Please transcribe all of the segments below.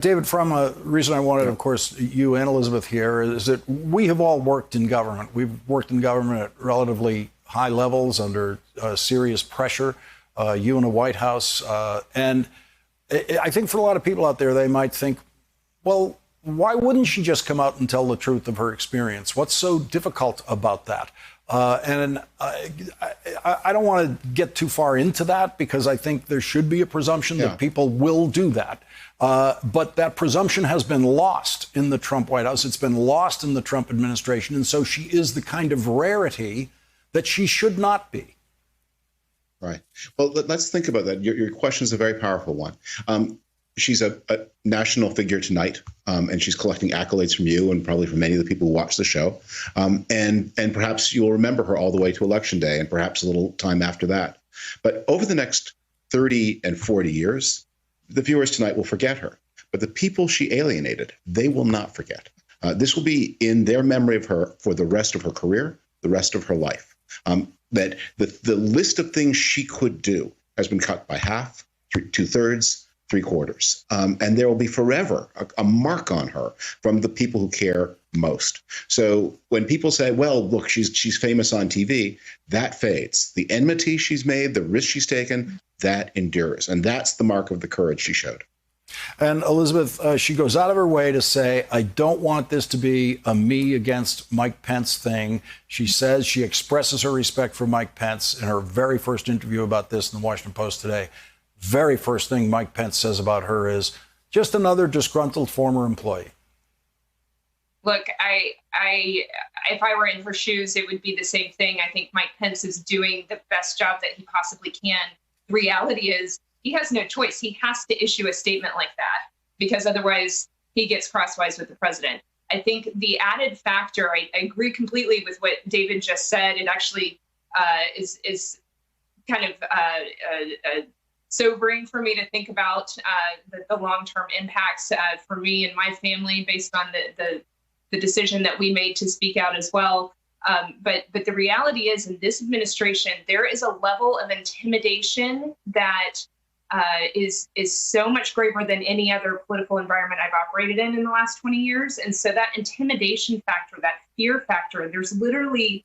David, from a reason I wanted, of course, you and Elizabeth here is that we have all worked in government. We've worked in government at relatively high levels under serious pressure, you in the White House. And I think for a lot of people out there, they might think, well, why wouldn't she just come out and tell the truth of her experience? What's so difficult about that? And I don't want to get too far into that because I think there should be a presumption that people will do that. But that presumption has been lost in the Trump White House. It's been lost in the Trump administration. And so she is the kind of rarity that she should not be. Right. Well, let's think about that. Your question is a very powerful one. She's a national figure tonight, and she's collecting accolades from you and probably from many of the people who watch the show. And perhaps you'll remember her all the way to Election Day and perhaps a little time after that. But over the next 30 and 40 years, the viewers tonight will forget her. But the people she alienated, they will not forget. This will be in their memory of her for the rest of her career, the rest of her life. That the list of things she could do has been cut by half, two-thirds, three-quarters. And there will be forever a mark on her from the people who care most. So when people say, well, look, she's famous on TV, that fades. The enmity she's made, the risk she's taken, that endures. And that's the mark of the courage she showed. And Elizabeth, she goes out of her way to say, I don't want this to be a me against Mike Pence thing. She says she expresses her respect for Mike Pence in her very first interview about this in the Washington Post today. Very first thing Mike Pence says about her is just another disgruntled former employee. Look, if I were in her shoes, it would be the same thing. I think Mike Pence is doing the best job that he possibly can. The reality is he has no choice. He has to issue a statement like that because otherwise he gets crosswise with the president. I think the added factor, I agree completely with what David just said. It actually is kind of sobering for me to think about the long-term impacts for me and my family based on the decision that we made to speak out as well. But the reality is in this administration, there is a level of intimidation that is so much greater than any other political environment I've operated in the last 20 years. And so that intimidation factor, that fear factor, there's literally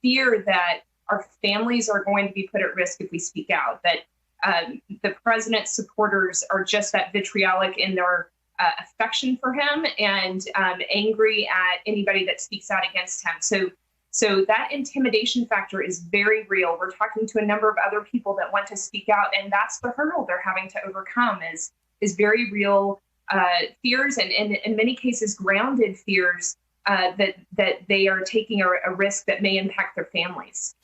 fear that our families are going to be put at risk if we speak out, that the president's supporters are just that vitriolic in their affection for him and angry at anybody that speaks out against him. So that intimidation factor is very real. We're talking to a number of other people that want to speak out, and that's the hurdle they're having to overcome is very real fears and in many cases grounded fears that they are taking a risk that may impact their families.